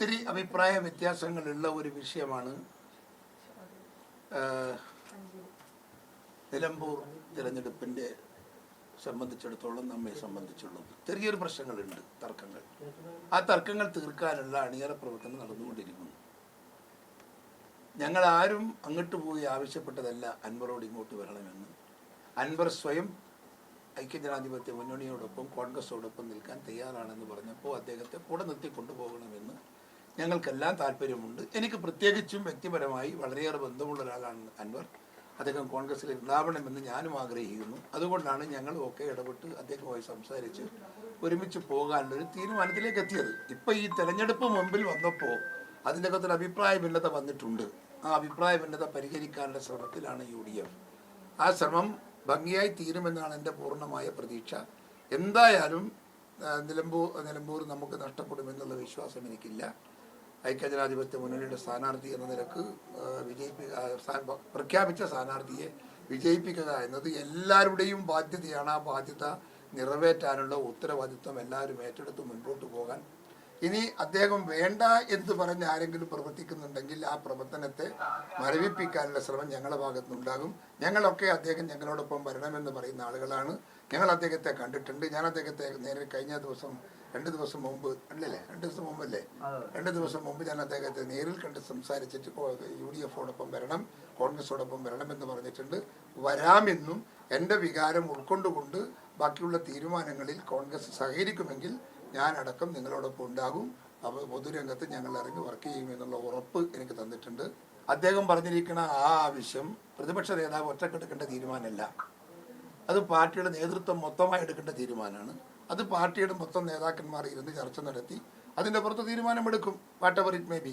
ഒത്തിരി അഭിപ്രായ വ്യത്യാസങ്ങളുള്ള ഒരു വിഷയമാണ് നിലമ്പൂർ തിരഞ്ഞെടുപ്പിൻ്റെ സംബന്ധിച്ചിടത്തോളം നമ്മെ സംബന്ധിച്ചുള്ളത്. ചെറിയൊരു പ്രശ്നങ്ങളുണ്ട്, തർക്കങ്ങൾ. ആ തർക്കങ്ങൾ തീർക്കാനുള്ള അണിയറ പ്രവർത്തനം നടന്നുകൊണ്ടിരിക്കുന്നു. ഞങ്ങൾ ആരും അങ്ങോട്ട് പോയി ആവശ്യപ്പെട്ടതല്ല അൻവറോട് ഇങ്ങോട്ട് വരണമെന്ന്. അൻവർ സ്വയം ഐക്യജനാധിപത്യ മുന്നണിയോടൊപ്പം കോൺഗ്രസോടൊപ്പം നിൽക്കാൻ തയ്യാറാണെന്ന് പറഞ്ഞപ്പോൾ അദ്ദേഹത്തെ കൂടെ നിർത്തി കൊണ്ടുപോകണമെന്ന് ഞങ്ങൾക്കെല്ലാം താല്പര്യമുണ്ട്. എനിക്ക് പ്രത്യേകിച്ചും വ്യക്തിപരമായി വളരെയേറെ ബന്ധമുള്ള ഒരാളാണ് അൻവർ. അദ്ദേഹം കോൺഗ്രസ്സിൽ ഉണ്ടാവണമെന്ന് ഞാനും ആഗ്രഹിക്കുന്നു. അതുകൊണ്ടാണ് ഞങ്ങൾ ഒക്കെ ഇടപെട്ട് അദ്ദേഹവുമായി സംസാരിച്ച് ഒരുമിച്ച് പോകാനുള്ളൊരു തീരുമാനത്തിലേക്ക് എത്തിയത്. ഇപ്പോൾ ഈ തെരഞ്ഞെടുപ്പ് മുമ്പിൽ വന്നപ്പോൾ അതിൻ്റെ അകത്തൊരു അഭിപ്രായ ഭിന്നത വന്നിട്ടുണ്ട്. ആ അഭിപ്രായ ഭിന്നത പരിഹരിക്കാനുള്ള ശ്രമത്തിലാണ് UDF. ആ ശ്രമം ഭംഗിയായി തീരുമെന്നാണ് എൻ്റെ പൂർണ്ണമായ പ്രതീക്ഷ. എന്തായാലും നിലമ്പൂർ നമുക്ക് നഷ്ടപ്പെടുമെന്നുള്ള വിശ്വാസം എനിക്കില്ല. ഐക്യജനാധിപത്യ മുന്നണിയുടെ സ്ഥാനാർത്ഥി എന്ന നിലക്ക് പ്രഖ്യാപിച്ച സ്ഥാനാർത്ഥിയെ വിജയിപ്പിക്കുക എന്നത് എല്ലാവരുടെയും ബാധ്യതയാണ്. ആ ബാധ്യത നിറവേറ്റാനുള്ള ഉത്തരവാദിത്വം എല്ലാവരും ഏറ്റെടുത്ത് മുൻപോട്ട് പോകാൻ. ഇനി അദ്ദേഹം വേണ്ട എന്ന് പറഞ്ഞ് ആരെങ്കിലും പ്രവർത്തിക്കുന്നുണ്ടെങ്കിൽ ആ പ്രവർത്തനത്തെ മരവിപ്പിക്കാനുള്ള ശ്രമം ഞങ്ങളുടെ ഭാഗത്തുനിന്നുണ്ടാകും. ഞങ്ങളൊക്കെ അദ്ദേഹം ഞങ്ങളോടൊപ്പം വരണമെന്ന് പറയുന്ന ആളുകളാണ്. ഞങ്ങൾ അദ്ദേഹത്തെ കണ്ടിട്ടുണ്ട്. ഞാൻ അദ്ദേഹത്തെ നേരെ കഴിഞ്ഞ ദിവസം 2 ദിവസം മുമ്പ് അല്ലല്ലേ 2 ദിവസം മുമ്പല്ലേ 2 ദിവസം മുമ്പ് ഞാൻ അദ്ദേഹത്തെ നേരിൽ കണ്ട് സംസാരിച്ചിട്ട് UDF-ഓടൊപ്പം വരണം, കോൺഗ്രസോടൊപ്പം വരണമെന്ന് പറഞ്ഞിട്ടുണ്ട്. വരാമെന്നും എൻ്റെ വികാരം ഉൾക്കൊണ്ടുകൊണ്ട് ബാക്കിയുള്ള തീരുമാനങ്ങളിൽ കോൺഗ്രസ് സഹകരിക്കുമെങ്കിൽ ഞാനടക്കം നിങ്ങളോടൊപ്പം ഉണ്ടാകും. അപ്പോൾ പൊതുരംഗത്ത് ഞങ്ങൾ ഇറങ്ങി വർക്ക് ചെയ്യുമെന്നുള്ള ഉറപ്പ് എനിക്ക് തന്നിട്ടുണ്ട്. അദ്ദേഹം പറഞ്ഞിരിക്കുന്ന ആ ആവശ്യം പ്രതിപക്ഷ നേതാവ് ഒറ്റക്കെടുക്കേണ്ട തീരുമാനമല്ല. അത് പാർട്ടിയുടെ നേതൃത്വം മൊത്തമായി എടുക്കേണ്ട തീരുമാനമാണ്. അത് പാർട്ടിയുടെ മൊത്തം നേതാക്കന്മാർ ഇരുന്ന് ചർച്ച നടത്തി അതിൻ്റെ പുറത്ത് തീരുമാനമെടുക്കും. What ever it may be.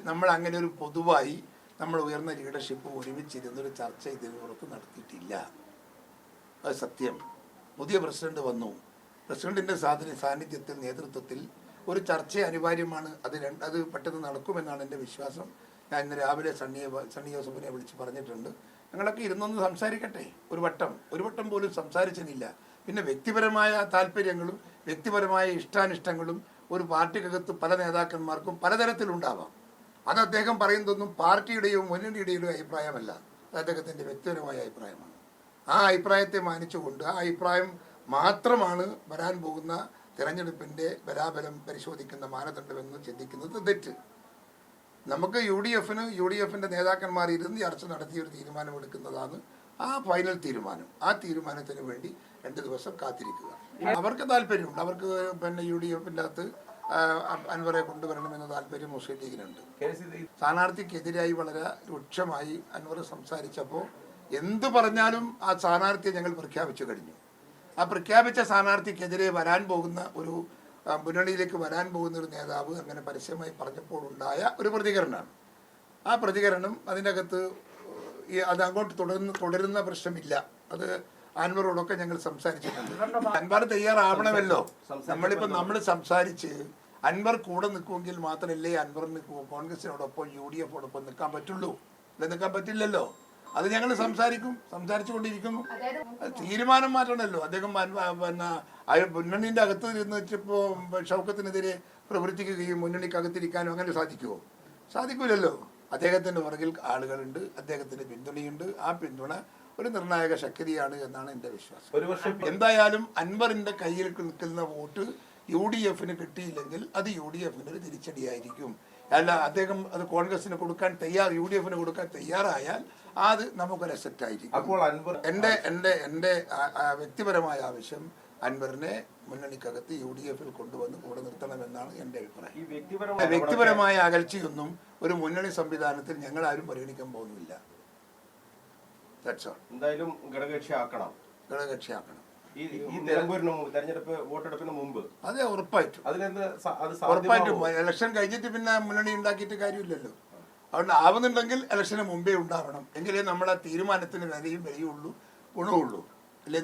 നമ്മൾ അങ്ങനെ ഒരു പൊതുവായി നമ്മൾ ഉയർന്ന ലീഡർഷിപ്പ് ഒരുമിച്ചിരുന്നൊരു ചർച്ച ഇതിന് പുറത്ത് നടത്തിയിട്ടില്ല. അത് സത്യം. പുതിയ പ്രസിഡന്റ് വന്നു. പ്രസിഡന്റിൻ്റെ സാന്നിധ്യത്തിൽ നേതൃത്വത്തിൽ ഒരു ചർച്ച അനിവാര്യമാണ്. അത് പെട്ടെന്ന് നടക്കുമെന്നാണ് എൻ്റെ വിശ്വാസം. ഞാൻ ഇന്ന് രാവിലെ സണ്ണി ജോസഫിനെ വിളിച്ച് പറഞ്ഞിട്ടുണ്ട്. ഞങ്ങളൊക്കെ ഇരുന്നൊന്ന് സംസാരിക്കട്ടെ. ഒരു വട്ടം പോലും സംസാരിച്ചില്ല. പിന്നെ വ്യക്തിപരമായ താല്പര്യങ്ങളും വ്യക്തിപരമായ ഇഷ്ടാനിഷ്ടങ്ങളും ഒരു പാർട്ടിക്കകത്ത് പല നേതാക്കന്മാർക്കും പലതരത്തിലുണ്ടാവാം. അത് അദ്ദേഹം പറയുന്നതൊന്നും പാർട്ടിയുടെയോ മുന്നണിയുടെയോ അഭിപ്രായമല്ല. അത് അദ്ദേഹത്തിൻ്റെ വ്യക്തിപരമായ അഭിപ്രായമാണ്. ആ അഭിപ്രായത്തെ മാനിച്ചുകൊണ്ട് ആ അഭിപ്രായം മാത്രമാണ് വരാൻ പോകുന്ന തിരഞ്ഞെടുപ്പിൻ്റെ ബലാബലം പരിശോധിക്കുന്ന മാനദണ്ഡമെന്ന് ചിന്തിക്കുന്നത് തെറ്റ്. നമുക്ക് UDF-ന്റെ നേതാക്കന്മാർ ഇരുന്ന് ചർച്ച നടത്തിയൊരു തീരുമാനമെടുക്കുന്നതാണ് ആ ഫൈനൽ തീരുമാനം. ആ തീരുമാനത്തിന് വേണ്ടി 2 ദിവസം കാത്തിരിക്കുക. അവർക്ക് താല്പര്യമുണ്ട്. അവർക്ക് പിന്നെ UDF-ന്റെ അകത്ത് അൻവറെ കൊണ്ടുവരണമെന്ന താല്പര്യം മുസ്ലിം ലീഗിനുണ്ട്. സ്ഥാനാർത്ഥിക്കെതിരായി വളരെ രൂക്ഷമായി അൻവർ സംസാരിച്ചപ്പോൾ എന്ത് പറഞ്ഞാലും ആ സ്ഥാനാർത്ഥിയെ ഞങ്ങൾ പ്രഖ്യാപിച്ചു കഴിഞ്ഞു. ആ പ്രഖ്യാപിച്ച സ്ഥാനാർത്ഥിക്കെതിരെ വരാൻ പോകുന്ന ഒരു മുന്നണിയിലേക്ക് വരാൻ പോകുന്ന ഒരു നേതാവ് അങ്ങനെ പരസ്യമായി പറഞ്ഞപ്പോൾ ഉണ്ടായ ഒരു പ്രതികരണമാണ്. ആ പ്രതികരണം അതിൻ്റെ അകത്ത് അത് അങ്ങോട്ട് തുടരുന്ന പ്രശ്നമില്ല. അത് അൻവറോടൊക്കെ ഞങ്ങൾ സംസാരിച്ചിട്ടുണ്ട്. അൻവർ തയ്യാറാവണമല്ലോ. നമ്മൾ സംസാരിച്ച് അൻവർ കൂടെ നിൽക്കുമെങ്കിൽ മാത്രമല്ലേ അൻവറിന് കോൺഗ്രസിനോടൊപ്പം UDF-ഓടൊപ്പം നിൽക്കാൻ പറ്റുള്ളൂ. നിൽക്കാൻ പറ്റില്ലല്ലോ. അത് ഞങ്ങൾ സംസാരിച്ചു കൊണ്ടിരിക്കുന്നു. തീരുമാനം മാറ്റണമല്ലോ. അദ്ദേഹം പിന്നെ മുന്നണിൻ്റെ അകത്ത് ഇരുന്ന് വെച്ചപ്പോൾ ഷൗക്കത്തിനെതിരെ പ്രവർത്തിക്കുകയും മുന്നണിക്കകത്തിരിക്കാനും അങ്ങനെ സാധിക്കുമോ? സാധിക്കില്ലല്ലോ. അദ്ദേഹത്തിൻ്റെ പുറകിൽ ആളുകളുണ്ട്, അദ്ദേഹത്തിന് പിന്തുണയുണ്ട്. ആ പിന്തുണ ഒരു നിർണായക ശക്തിയാണ് എന്നാണ് എൻ്റെ വിശ്വാസം. എന്തായാലും അൻവറിൻ്റെ കയ്യിൽ നിൽക്കുന്ന വോട്ട് UDF-ന് കിട്ടിയില്ലെങ്കിൽ അത് UDF-ന് ഒരു തിരിച്ചടിയായിരിക്കും. അല്ല, അദ്ദേഹം അത് കോൺഗ്രസിന് കൊടുക്കാൻ UDF-ന് കൊടുക്കാൻ തയ്യാറായാൽ അത് നമുക്കൊരു അസറ്റ് ആയിരിക്കും. എൻ്റെ വ്യക്തിപരമായ ആവശ്യം അൻവറിനെ മുന്നണിക്കകത്ത് UDF-ൽ കൊണ്ടുവന്ന് കൂടെ നിർത്തണമെന്നാണ് എൻ്റെ അഭിപ്രായം. വ്യക്തിപരമായ അകൽച്ചയൊന്നും ഒരു മുന്നണി സംവിധാനത്തിൽ ഞങ്ങൾ ആരും പരിഗണിക്കാൻ പോകുന്നില്ല. എന്തായാലും ഘടകകക്ഷിയാക്കണം. ഈ തെരഞ്ഞെടുപ്പ് വോട്ടെടുപ്പിന് മുമ്പ് അതെ ഉറപ്പായിട്ടും ഇലക്ഷൻ കഴിഞ്ഞിട്ട് പിന്നെ മുന്നണി ഉണ്ടാക്കിയിട്ട് കാര്യമില്ലല്ലോ. അതുകൊണ്ട് ആവുന്നുണ്ടെങ്കിൽ ഇലക്ഷന് മുമ്പേ ഉണ്ടാവണം. എങ്കിലേ നമ്മളെ തീരുമാനത്തിന് വിലയുള്ളൂ, ഗുണമുള്ളൂ. അല്ലെ